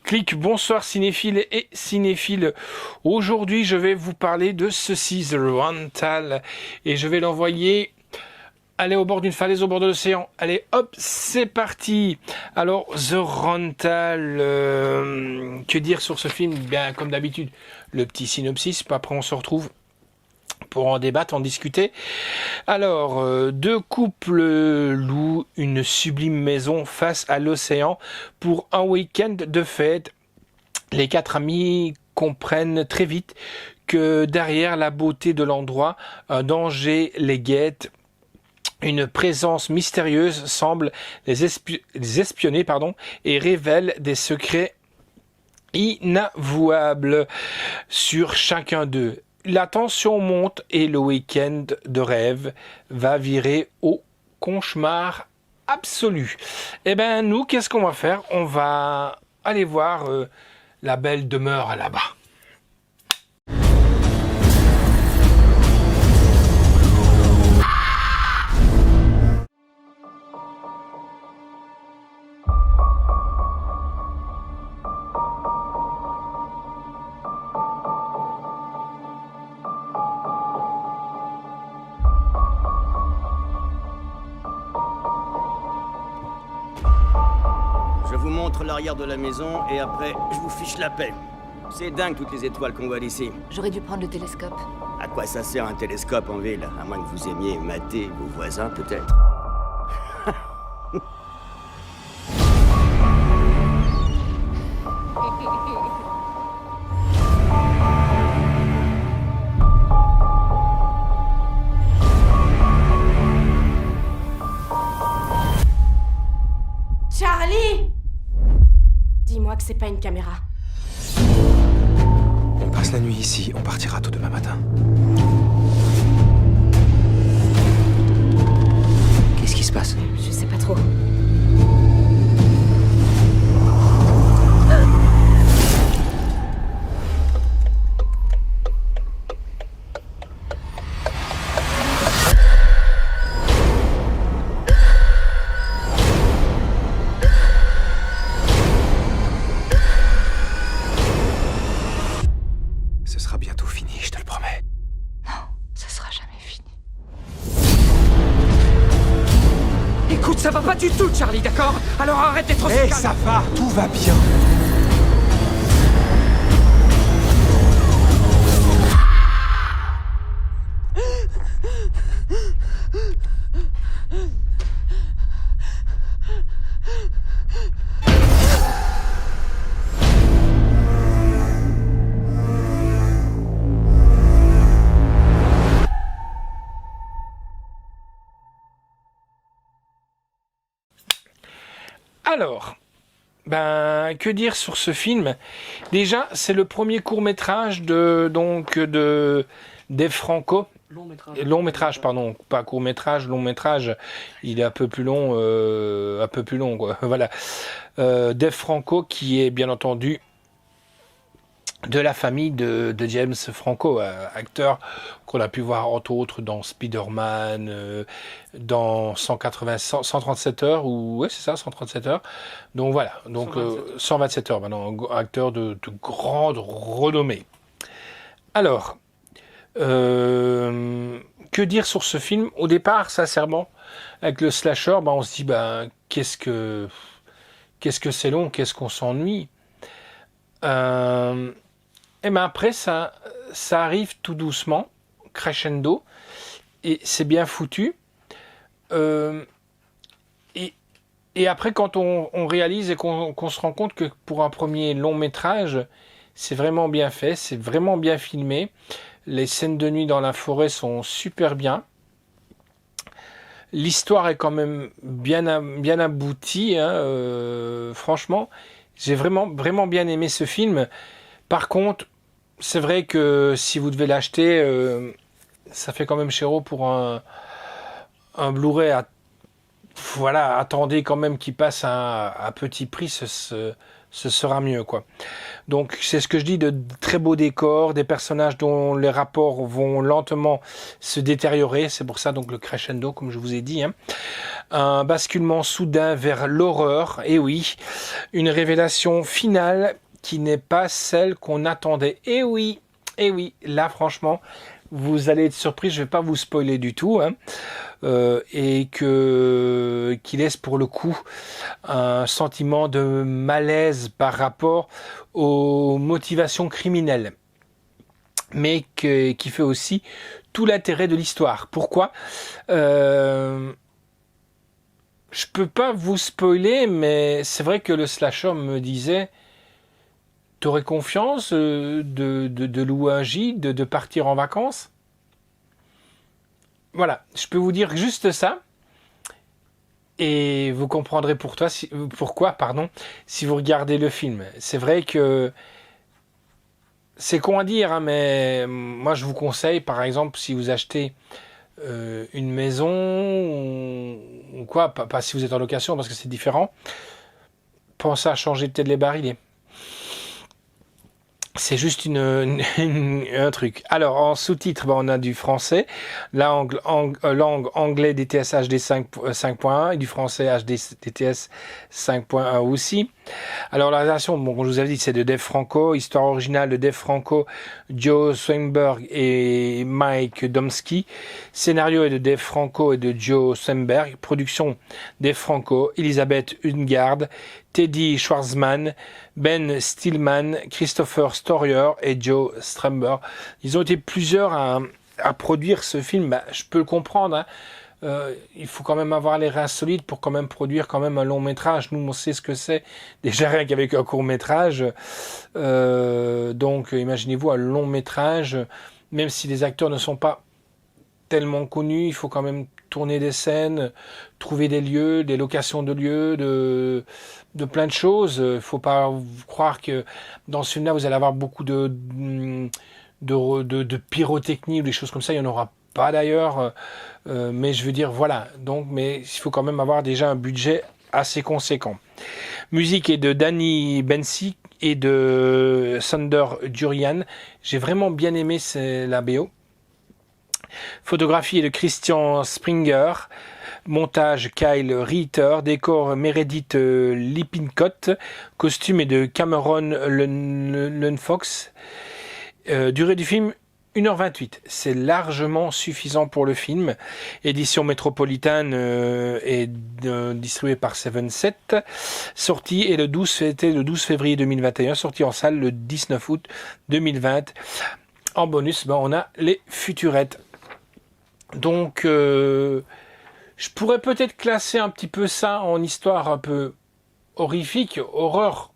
Clic, bonsoir cinéphiles et cinéphiles. Aujourd'hui, je vais vous parler de ceci, The Rental, et je vais l'envoyer aller au bord d'une falaise, au bord de l'océan. Allez, hop, c'est parti. Alors, The Rental, que dire sur ce film? Bien, comme d'habitude, le petit synopsis, puis après on se retrouve pour en débattre, en discuter. Alors, deux couples louent une sublime maison face à l'océan pour un week-end de fête. Les quatre amis comprennent très vite que derrière la beauté de l'endroit, un danger les guette. Une présence mystérieuse semble les espionner, et révèle des secrets inavouables sur chacun d'eux. La tension monte et le week-end de rêve va virer au cauchemar absolu. Eh ben nous, qu'est-ce qu'on va faire? On va aller voir la belle demeure là-bas. Je vous montre l'arrière de la maison et après, je vous fiche la paix. C'est dingue toutes les étoiles qu'on voit d'ici. J'aurais dû prendre le télescope. À quoi ça sert un télescope en ville? À moins que vous aimiez mater vos voisins, peut-être. Charlie! Dis-moi que c'est pas une caméra. On passe la nuit ici, on partira tôt demain matin. Qu'est-ce qui se passe? Je sais pas trop. Ce sera bientôt fini, je te le promets. Non, ça sera jamais fini. Écoute, ça va pas du tout, Charlie, d'accord? Alors arrête d'être aussi Eh, calme. ça va, tout va bien. Alors, ben, que dire sur ce film? Déjà, c'est le premier court-métrage de Dave Franco. Long métrage, pardon, pas court-métrage, long métrage. Il est un peu plus long, quoi. Voilà. Dave Franco, qui est bien entendu de la famille de James Franco, acteur qu'on a pu voir entre autres dans Spider-Man, dans 137 heures, ou ouais c'est ça, 137 heures. Donc voilà, donc 127 heures maintenant, acteur de grande renommée. Alors, que dire sur ce film? Au départ, sincèrement, avec le slasher, on se dit, qu'est-ce que c'est long, qu'est-ce qu'on s'ennuie. Et ben après, ça arrive tout doucement, crescendo, et c'est bien foutu. Et après, quand on réalise et qu'on se rend compte que pour un premier long métrage, c'est vraiment bien fait, c'est vraiment bien filmé. Les scènes de nuit dans la forêt sont super bien. L'histoire est quand même bien aboutie, hein, franchement. J'ai vraiment bien aimé ce film. Par contre, c'est vrai que si vous devez l'acheter, ça fait quand même cher pour un Blu-ray. Voilà, attendez quand même qu'il passe à petit prix ce ce sera mieux, quoi. Donc c'est ce que je dis, de très beaux décors, des personnages dont les rapports vont lentement se détériorer, c'est pour ça donc le crescendo, comme je vous ai dit, hein. Un basculement soudain vers l'horreur, et oui, une révélation finale qui n'est pas celle qu'on attendait, et oui, là franchement, vous allez être surpris, je ne vais pas vous spoiler du tout, hein, et qui laisse pour le coup un sentiment de malaise par rapport aux motivations criminelles, mais qui fait aussi tout l'intérêt de l'histoire. Pourquoi ? Je peux pas vous spoiler, mais c'est vrai que le slasher me disait: t'aurais confiance de louer un gîte, de partir en vacances? Voilà, je peux vous dire juste ça. Et vous comprendrez pourquoi, si vous regardez le film. C'est vrai que c'est con à dire, hein, mais moi je vous conseille, par exemple, si vous achetez une maison ou quoi, pas si vous êtes en location parce que c'est différent, pensez à changer peut-être les barilets. C'est juste un truc. Alors, en sous-titre, on a du français, langue anglais DTS HD 5.1 et du français HD DTS 5.1 aussi. Alors, la réalisation, bon, comme je vous avais dit, c'est de Dave Franco, histoire originale de Dave Franco, Joe Swanberg et Mike Domsky. Scénario est de Dave Franco et de Joe Swanberg. Production Dave Franco, Elisabeth Ungard, Teddy Schwarzman, Ben Stillman, Christopher Storer et Joe Strumber. Ils ont été plusieurs à produire ce film. Bah, je peux le comprendre, hein. Il faut quand même avoir les reins solides pour quand même produire quand même un long métrage. Nous, on sait ce que c'est déjà rien qu'avec un court métrage. Donc, imaginez-vous un long métrage, même si les acteurs ne sont pas tellement connus, il faut quand même tourner des scènes, trouver des lieux, des locations de lieux, de plein de choses. Il ne faut pas croire que dans ce film-là, vous allez avoir beaucoup de pyrotechnie ou des choses comme ça. Il n'y en aura pas d'ailleurs. Mais je veux dire, voilà. Donc, mais il faut quand même avoir déjà un budget assez conséquent. Musique est de Danny Bensi et de Sander Durian. J'ai vraiment bien aimé la BO. Photographie est de Christian Springer, montage Kyle Reiter, décor Meredith Lippincott, costume est de Cameron Lenfox. Durée du film 1h28, c'est largement suffisant pour le film. Édition métropolitaine est distribuée par 7. Sortie est le 12 février 2021, sortie en salle le 19 août 2020. En bonus, on a les futurettes. Donc, je pourrais peut-être classer un petit peu ça en histoire un peu horrifique, horreur,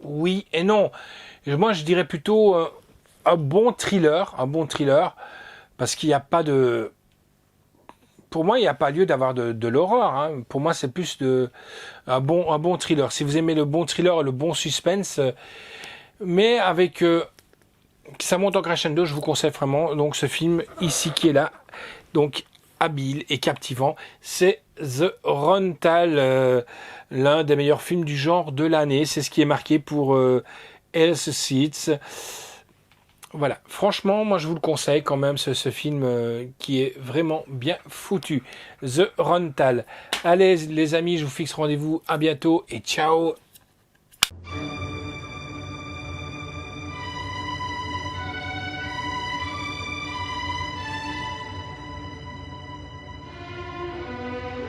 oui et non. Moi, je dirais plutôt un bon thriller, parce qu'il n'y a pas de... Pour moi, il n'y a pas lieu d'avoir de l'horreur, hein. Pour moi, c'est plus un bon thriller. Si vous aimez le bon thriller, le bon suspense, mais avec... ça monte en crescendo, je vous conseille vraiment. Donc, ce film ici qui est là, donc habile et captivant, c'est The Rental, l'un des meilleurs films du genre de l'année. C'est ce qui est marqué pour Health Seats. Voilà, franchement, moi je vous le conseille quand même, ce film qui est vraiment bien foutu. The Rental. Allez les amis, je vous fixe rendez-vous, à bientôt et ciao.